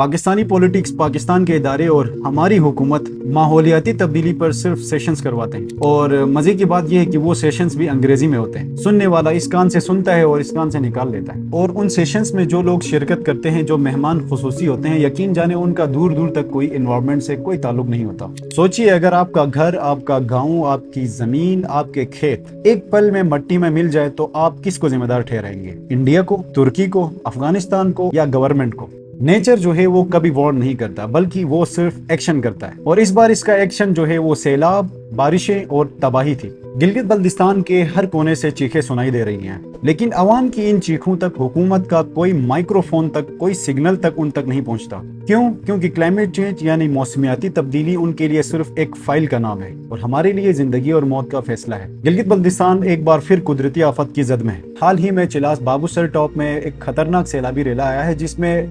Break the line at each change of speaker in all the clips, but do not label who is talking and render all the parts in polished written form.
Pakistani politics, Pakistan کے ادارے اور ہماری حکومت ماحولیاتی تبدیلی پر صرف سیشنز کرواتے ہیں، اور مزے کی بات یہ ہے کہ وہ سیشنز بھی انگریزی میں ہوتے ہیں۔ سننے والا اس کان سے سنتا ہے اور اس کان سے نکال لیتا ہے، اور ان سیشنز میں جو لوگ شرکت کرتے ہیں، جو مہمان خصوصی ہوتے ہیں، یقین جانے ان کا دور دور تک کوئی انوائرمنٹ سے کوئی تعلق نہیں ہوتا۔ سوچئے اگر آپ کا گھر، آپ کا گاؤں، آپ کی زمین، آپ کے کھیت ایک پل میں مٹی میں مل جائے تو آپ کس کو ذمہ دار ٹھہرائیں گے؟ انڈیا کو، ترکی کو، افغانستان کو، یا گورنمنٹ کو؟ نیچر جو ہے وہ کبھی وارن نہیں کرتا، بلکہ وہ صرف ایکشن کرتا ہے، اور اس بار اس کا ایکشن جو ہے وہ سیلاب، بارشیں اور تباہی تھی۔ گلگت بلتستان کے ہر کونے سے چیخیں سنائی دے رہی ہیں، لیکن عوام کی ان چیخوں تک حکومت کا کوئی مائکرو فون تک، کوئی سگنل تک ان تک نہیں پہنچتا۔ کیوں؟ کیونکہ کلائمیٹ چینج یعنی موسمیاتی تبدیلی ان کے لیے صرف ایک فائل کا نام ہے، اور ہمارے لیے زندگی اور موت کا فیصلہ ہے۔ گلگت بلتستان ایک بار پھر قدرتی آفت کی زد میں ہے۔ حال ہی میں چلاس بابو سر ٹاپ میں ایک خطرناک سیلابی ریلا آیا ہے، جس میں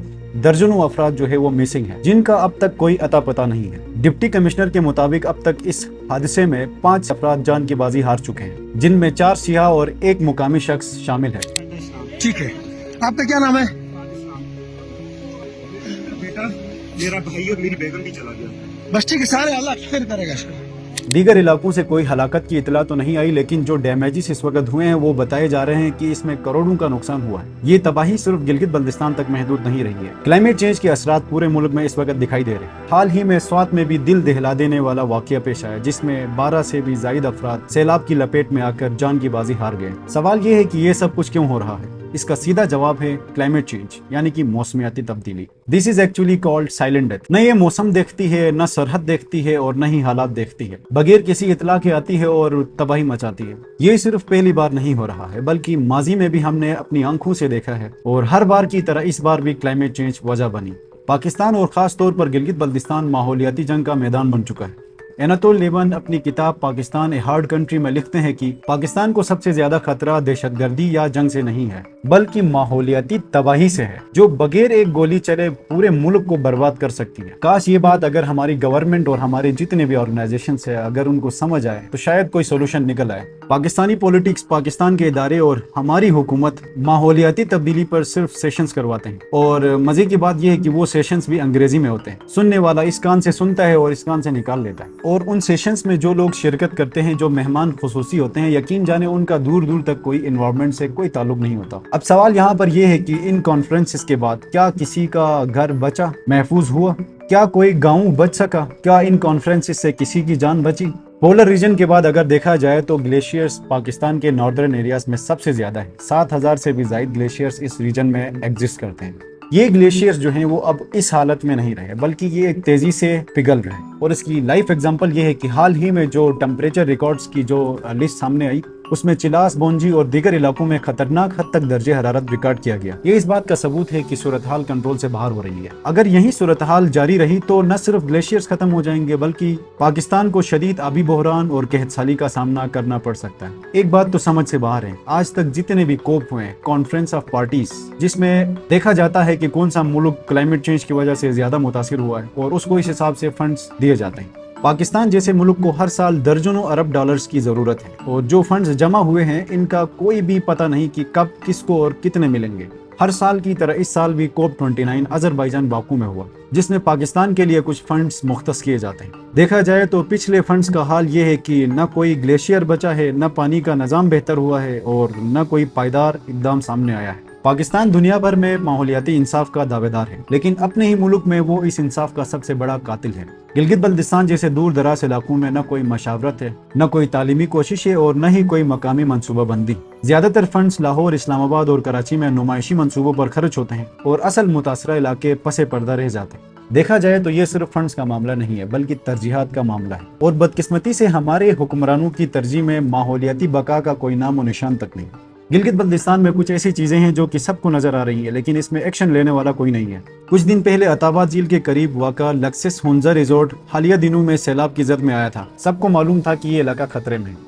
درجنوں افراد جو ہے وہ مسنگ ہیں، جن کا اب تک کوئی اتا پتہ نہیں ہے۔ ڈپٹی کمشنر کے مطابق اب تک اس حادثے میں 5 افراد جان کی بازی ہار چکے ہیں، جن میں 4 سیاح اور 1 مقامی شخص شامل ہے۔
ٹھیک ہے، آپ کا کیا نام ہے؟
بیٹا میرا بھائی اور میری بیگم بھی چلا گیا۔
بس ٹھیک ہے، سارے اللہ خیر کرے گا۔
دیگر علاقوں سے کوئی ہلاکت کی اطلاع تو نہیں آئی، لیکن جو ڈیمیجز اس وقت ہوئے ہیں وہ بتائے جا رہے ہیں کہ اس میں کروڑوں کا نقصان ہوا ہے۔ یہ تباہی صرف گلگت بلتستان تک محدود نہیں رہی ہے، کلائمیٹ چینج کے اثرات پورے ملک میں اس وقت دکھائی دے رہے ہیں۔ حال ہی میں سوات میں بھی دل دہلا دینے والا واقعہ پیش آیا، جس میں 12 سے بھی زائد افراد سیلاب کی لپیٹ میں آ کر جان کی بازی ہار گئے۔ سوال یہ ہے کہ یہ سب کچھ کیوں ہو رہا ہے؟ اس کا سیدھا جواب ہے کلائمیٹ چینج، یعنی کہ موسمیاتی تبدیلی۔ This is actually called silent death. نہ یہ موسم دیکھتی ہے، نہ سرحد دیکھتی ہے، اور نہ ہی حالات دیکھتی ہے، بغیر کسی اطلاع کے آتی ہے اور تباہی مچاتی ہے۔ یہ صرف پہلی بار نہیں ہو رہا ہے، بلکہ ماضی میں بھی ہم نے اپنی آنکھوں سے دیکھا ہے، اور ہر بار کی طرح اس بار بھی کلائمیٹ چینج وجہ بنی۔ پاکستان اور خاص طور پر گلگت بلتستان ماحولیاتی جنگ کا میدان بن چکا ہے۔ اناتول لیبن اپنی کتاب پاکستان اے ہارڈ کنٹری میں لکھتے ہیں کہ پاکستان کو سب سے زیادہ خطرہ دہشت گردی یا جنگ سے نہیں ہے، بلکہ ماحولیاتی تباہی سے ہے، جو بغیر ایک گولی چلے پورے ملک کو برباد کر سکتی ہے۔ کاش یہ بات اگر ہماری گورنمنٹ اور ہمارے جتنے بھی آرگنائزیشنز ہیں اگر ان کو سمجھ آئے تو شاید کوئی سولوشن نکل آئے۔ پاکستانی پولیٹکس، پاکستان کے ادارے اور ہماری حکومت ماحولیاتی تبدیلی پر صرف سیشنز کرواتے ہیں، اور مزے کی بات یہ ہے کہ وہ سیشنز بھی انگریزی میں ہوتے ہیں۔ سننے والا اس کان سے سنتا ہے اور اس کان سے نکال لیتا ہے، اور ان سیشنز میں جو لوگ شرکت کرتے ہیں، جو مہمان خصوصی ہوتے ہیں، یقین جانے ان کا دور دور تک کوئی انوائرمنٹ سے کوئی تعلق نہیں ہوتا۔ اب سوال یہاں پر یہ ہے کہ ان کانفرنسز کے بعد کیا کسی کا گھر بچا، محفوظ ہوا؟ کیا کوئی گاؤں بچ سکا؟ کیا ان کانفرنسز سے کسی کی جان بچی؟ پولر ریجن کے بعد اگر دیکھا جائے تو گلیشیئرز پاکستان کے ناردرن ایریاز میں سب سے زیادہ ہیں۔ 7000 سے بھی زائد گلیشیئرز اس ریجن میں ایگزسٹ کرتے ہیں۔ یہ گلیشیئرز جو ہیں وہ اب اس حالت میں نہیں رہے، بلکہ یہ ایک تیزی سے پگھل رہے ہیں، اور اس کی لائف ایگزامپل یہ ہے کہ حال ہی میں جو ٹمپریچر ریکارڈز کی جو لسٹ سامنے آئی، اس میں چلاس، بونجی اور دیگر علاقوں میں خطرناک حد تک درجہ حرارت ریکارڈ کیا گیا۔ یہ اس بات کا ثبوت ہے کہ صورتحال کنٹرول سے باہر ہو رہی ہے۔ اگر یہی صورتحال جاری رہی تو نہ صرف گلیشیئرز ختم ہو جائیں گے، بلکہ پاکستان کو شدید آبی بحران اور قحط سالی کا سامنا کرنا پڑ سکتا ہے۔ ایک بات تو سمجھ سے باہر ہے، آج تک جتنے بھی کوپ ہوئے ہیں، کانفرنس آف پارٹیز، جس میں دیکھا جاتا ہے کہ کون سا ملک کلائمیٹ چینج کی وجہ سے زیادہ متاثر ہوا ہے، اور اس کو اس حساب سے فنڈز دیے جاتے ہیں۔ پاکستان جیسے ملک کو ہر سال درجنوں ارب ڈالرز کی ضرورت ہے، اور جو فنڈز جمع ہوئے ہیں ان کا کوئی بھی پتہ نہیں کہ کب، کس کو اور کتنے ملیں گے۔ ہر سال کی طرح اس سال بھی کوپ 29 آذربائیجان باکو میں ہوا، جس میں پاکستان کے لیے کچھ فنڈز مختص کیے جاتے ہیں۔ دیکھا جائے تو پچھلے فنڈز کا حال یہ ہے کہ نہ کوئی گلیشیئر بچا ہے، نہ پانی کا نظام بہتر ہوا ہے، اور نہ کوئی پائیدار اقدام سامنے آیا ہے۔ پاکستان دنیا بھر میں ماحولیاتی انصاف کا دعوے دار ہے، لیکن اپنے ہی ملک میں وہ اس انصاف کا سب سے بڑا قاتل ہے۔ گلگت بلتستان جیسے دور دراز علاقوں میں نہ کوئی مشاورت ہے، نہ کوئی تعلیمی کوشش ہے، اور نہ ہی کوئی مقامی منصوبہ بندی۔ زیادہ تر فنڈز لاہور، اسلام آباد اور کراچی میں نمائشی منصوبوں پر خرچ ہوتے ہیں، اور اصل متاثرہ علاقے پس پردہ رہ جاتے ہیں۔ دیکھا جائے تو یہ صرف فنڈز کا معاملہ نہیں ہے، بلکہ ترجیحات کا معاملہ ہے، اور بدقسمتی سے ہمارے حکمرانوں کی ترجیح میں ماحولیاتی بقا کا کوئی نام و نشان تک نہیں۔ گلگت بلتستان میں کچھ ایسی چیزیں ہیں جو کہ سب کو نظر آ رہی ہیں، لیکن اس میں ایکشن لینے والا کوئی نہیں ہے۔ کچھ دن پہلے عطاباد جھیل کے قریب واقع لکسس ہونزا ریزورٹ حالیہ دنوں میں سیلاب کی زد میں آیا تھا۔ سب کو معلوم تھا کہ یہ علاقہ خطرے میں ہے۔